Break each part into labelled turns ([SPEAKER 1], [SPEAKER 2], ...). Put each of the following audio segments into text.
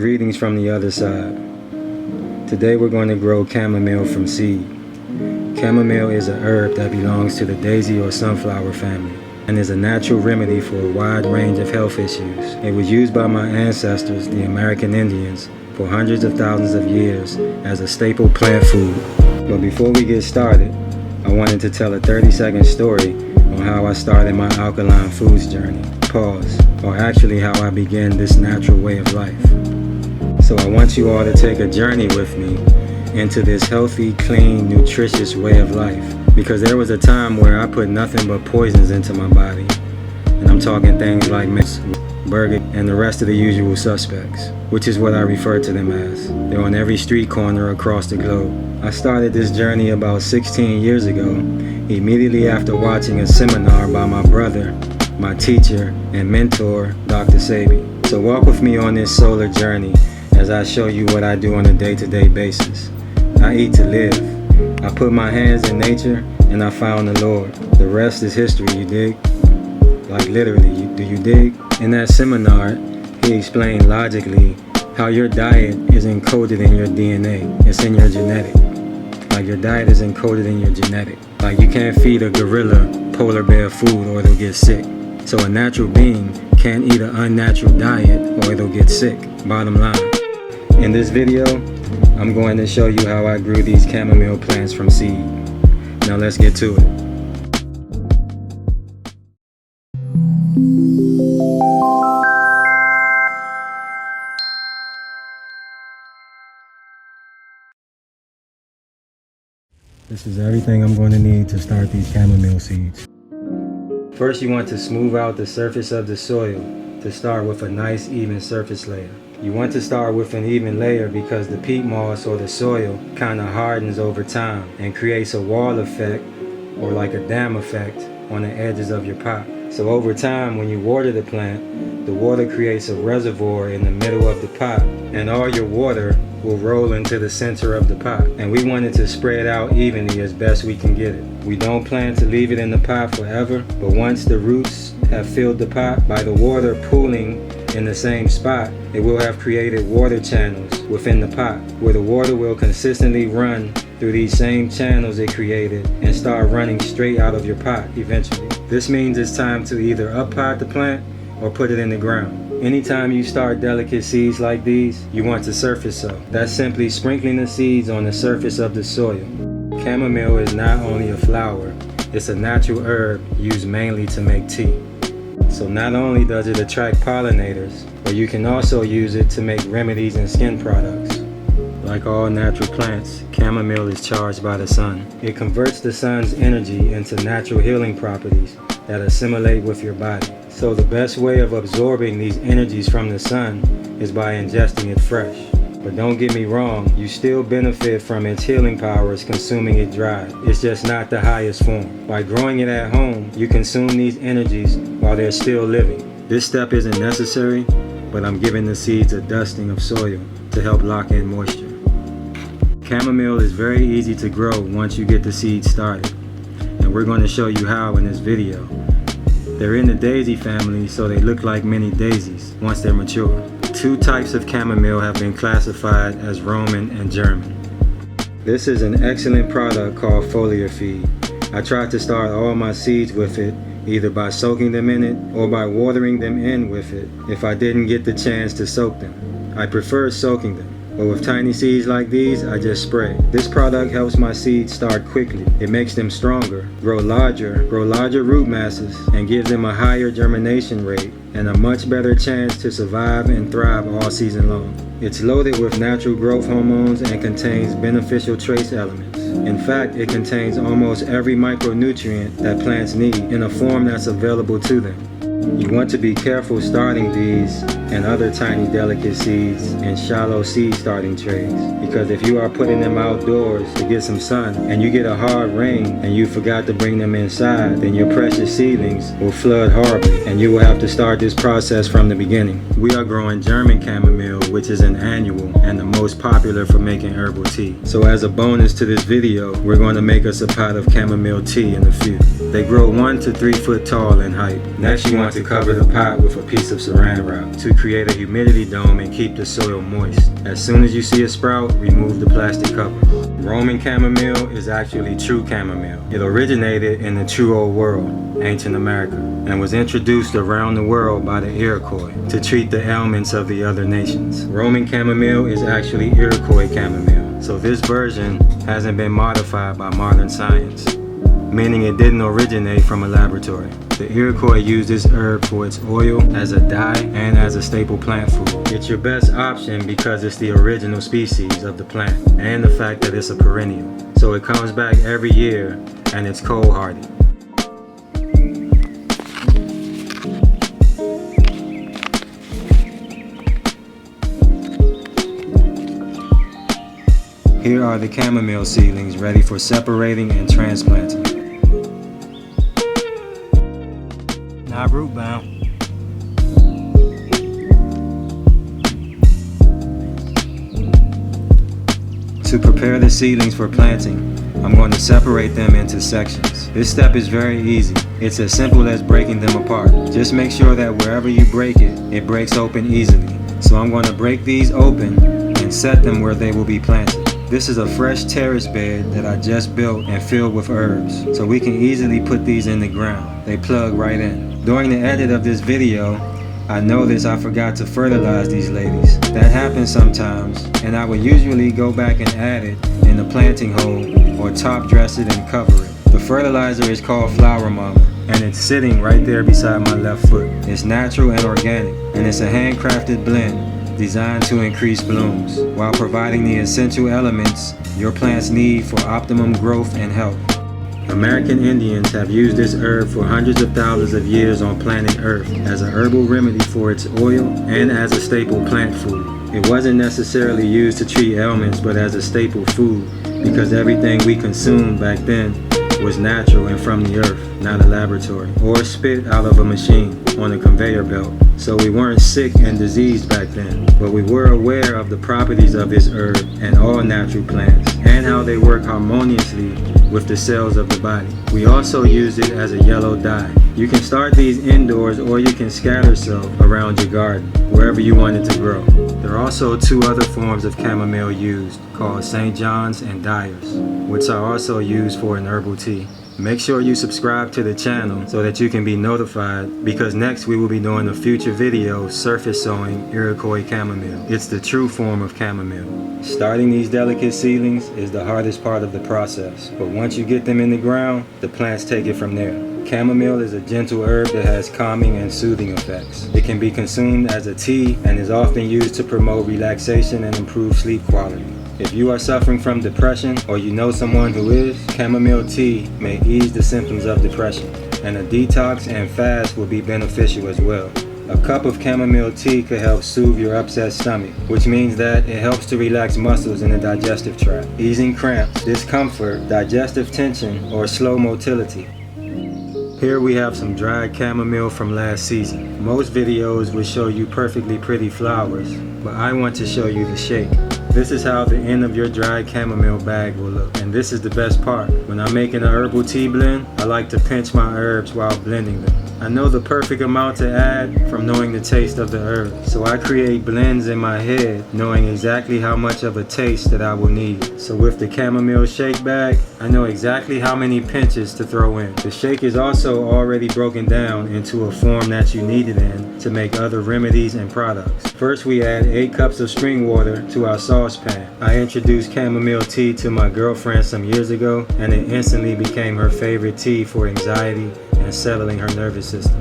[SPEAKER 1] Greetings from the other side. Today we're going to grow chamomile from seed. Chamomile is a herb that belongs to the daisy or sunflower family and is a natural remedy for a wide range of health issues. It was used by my ancestors, the American Indians, for hundreds of thousands of years as a staple plant food. But before we get started, I wanted to tell a 30-second story on how I started my alkaline foods journey. Pause. Or actually how I began this natural way of life. So I want you all to take a journey with me into this healthy, clean, nutritious way of life. Because there was a time where I put nothing but poisons into my body. And I'm talking things like burger and the rest of the usual suspects, which is what I refer to them as. They're on every street corner across the globe. I started this journey about 16 years ago, immediately after watching a seminar by my brother, my teacher and mentor, Dr. Sebi. So walk with me on this solar journey as I show you what I do on a day-to-day basis. I eat to live. I put my hands in nature and I found the Lord. The rest is history, you dig? Like literally, do you dig? In that seminar, he explained logically how your diet is encoded in your DNA. It's in your genetic. Like your diet is encoded in your genetic. Like you can't feed a gorilla polar bear food or they'll get sick. So a natural being can't eat an unnatural diet or it'll get sick. Bottom line. In this video, I'm going to show you how I grew these chamomile plants from seed. Now let's get to it. This is everything I'm going to need to start these chamomile seeds. First, you want to smooth out the surface of the soil to start with a nice even surface layer. You want to start with an even layer because the peat moss or the soil kind of hardens over time and creates a wall effect or like a dam effect on the edges of your pot. So over time, when you water the plant, the water creates a reservoir in the middle of the pot and all your water will roll into the center of the pot. And we want it to spread out evenly as best we can get it. We don't plan to leave it in the pot forever, but once the roots have filled the pot, by the water pooling in the same spot, it will have created water channels within the pot, where the water will consistently run through these same channels it created and start running straight out of your pot eventually. This means it's time to either up-pot the plant or put it in the ground. Anytime you start delicate seeds like these, you want to surface sow. That's simply sprinkling the seeds on the surface of the soil. Chamomile is not only a flower, it's a natural herb used mainly to make tea. So not only does it attract pollinators, but you can also use it to make remedies and skin products. Like all natural plants, chamomile is charged by the sun. It converts the sun's energy into natural healing properties that assimilate with your body. So the best way of absorbing these energies from the sun is by ingesting it fresh. But don't get me wrong, you still benefit from its healing powers consuming it dry. It's just not the highest form. By growing it at home, you consume these energies while they're still living. This step isn't necessary, but I'm giving the seeds a dusting of soil to help lock in moisture. Chamomile is very easy to grow once you get the seeds started, and we're going to show you how in this video. They're in the daisy family, so they look like mini daisies once they're mature. Two types of chamomile have been classified as Roman and German. This is an excellent product called foliar feed. I tried to start all my seeds with it, either by soaking them in it or by watering them in with it if I didn't get the chance to soak them. I prefer soaking them. But with tiny seeds like these, I just spray. This product helps my seeds start quickly. It makes them stronger, grow larger root masses, and gives them a higher germination rate and a much better chance to survive and thrive all season long. It's loaded with natural growth hormones and contains beneficial trace elements. In fact, it contains almost every micronutrient that plants need in a form that's available to them. You want to be careful starting these and other tiny delicate seeds in shallow seed starting trays, because if you are putting them outdoors to get some sun and you get a hard rain and you forgot to bring them inside, then your precious seedlings will flood horribly and you will have to start this process from the beginning. We are growing German chamomile, which is an annual and the most popular for making herbal tea. So as a bonus to this video, we're going to make us a pot of chamomile tea in a few. They grow 1 to 3 foot tall in height. Next, you want to cover the pot with a piece of saran wrap to create a humidity dome and keep the soil moist. As soon as you see a sprout, remove the plastic cover. Roman chamomile is actually true chamomile. It originated in the true old world, ancient America, and was introduced around the world by the Iroquois to treat the ailments of the other nations. Roman chamomile is actually Iroquois chamomile, so this version hasn't been modified by modern science, meaning it didn't originate from a laboratory. The Iroquois used this herb for its oil, as a dye, and as a staple plant food. It's your best option because it's the original species of the plant, and the fact that it's a perennial. So it comes back every year, and it's cold hardy. Here are the chamomile seedlings ready for separating and transplanting. Not root bound. To prepare the seedlings for planting, I'm going to separate them into sections. This step is very easy. It's as simple as breaking them apart. Just make sure that wherever you break it, it breaks open easily. So I'm going to break these open and set them where they will be planted. This is a fresh terrace bed that I just built and filled with herbs, so we can easily put these in the ground. They plug right in. During the edit of this video, I noticed I forgot to fertilize these ladies. That happens sometimes, and I would usually go back and add it in the planting hole or top dress it and cover it. The fertilizer is called Flower Mama, and it's sitting right there beside my left foot. It's natural and organic, and it's a handcrafted blend designed to increase blooms while providing the essential elements your plants need for optimum growth and health. American Indians have used this herb for hundreds of thousands of years on planet Earth as a herbal remedy for its oil and as a staple plant food. It wasn't necessarily used to treat ailments, but as a staple food, because everything we consumed back then was natural and from the earth, not a laboratory, or spit out of a machine on a conveyor belt. So we weren't sick and diseased back then, but we were aware of the properties of this herb and all natural plants, and how they work harmoniously with the cells of the body. We also used it as a yellow dye. You can start these indoors, or you can scatter some around your garden, wherever you want it to grow. There are also two other forms of chamomile used, called St. John's and Dyers, which are also used for an herbal tea. Make sure you subscribe to the channel so that you can be notified, because next we will be doing a future video surface sowing Iroquois chamomile. It's the true form of chamomile. Starting these delicate seedlings is the hardest part of the process, but once you get them in the ground, the plants take it from there. Chamomile is a gentle herb that has calming and soothing effects. It can be consumed as a tea and is often used to promote relaxation and improve sleep quality. If you are suffering from depression, or you know someone who is, chamomile tea may ease the symptoms of depression, and a detox and fast will be beneficial as well. A cup of chamomile tea could help soothe your upset stomach, which means that it helps to relax muscles in the digestive tract, easing cramps, discomfort, digestive tension, or slow motility. Here we have some dried chamomile from last season. Most videos will show you perfectly pretty flowers, but I want to show you the shape. This is how the end of your dried chamomile bag will look, and this is the best part. When I'm making a herbal tea blend, I like to pinch my herbs while blending them. I know the perfect amount to add from knowing the taste of the herb, so I create blends in my head knowing exactly how much of a taste that I will need. So with the chamomile shake bag, I know exactly how many pinches to throw in. The shake is also already broken down into a form that you need it in to make other remedies and products. First we add 8 cups of spring water to our saucepan. I introduced chamomile tea to my girlfriend some years ago, and it instantly became her favorite tea for anxiety and settling her nervous system.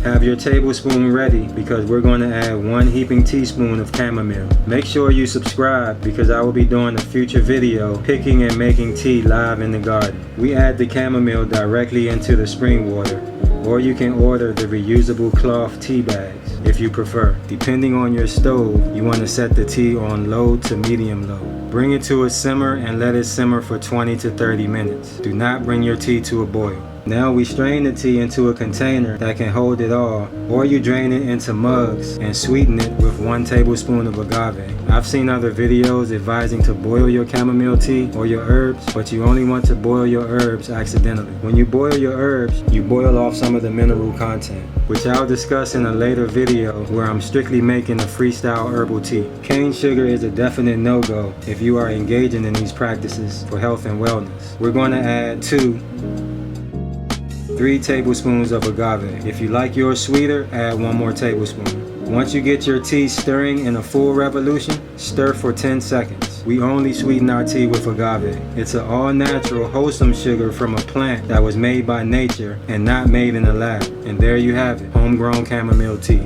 [SPEAKER 1] Have your tablespoon ready, because we're going to add 1 heaping teaspoon of chamomile. Make sure you subscribe, because I will be doing a future video picking and making tea live in the garden. We add the chamomile directly into the spring water, or you can order the reusable cloth tea bags if you prefer. Depending on your stove, you want to set the tea on low to medium low. Bring it to a simmer and let it simmer for 20 to 30 minutes. Do not bring your tea to a boil. Now we strain the tea into a container that can hold it all, or you drain it into mugs and sweeten it with 1 tablespoon of agave. I've seen other videos advising to boil your chamomile tea or your herbs, but you only want to boil your herbs accidentally. When you boil your herbs, you boil off some of the mineral content, which I'll discuss in a later video where I'm strictly making a freestyle herbal tea. Cane sugar is a definite no-go if you are engaging in these practices for health and wellness. We're going to add 3 tablespoons of agave. If you like yours sweeter, add 1 more tablespoon. Once you get your tea stirring in a full revolution, stir for 10 seconds. We only sweeten our tea with agave. It's an all-natural, wholesome sugar from a plant that was made by nature and not made in a lab. And there you have it, homegrown chamomile tea.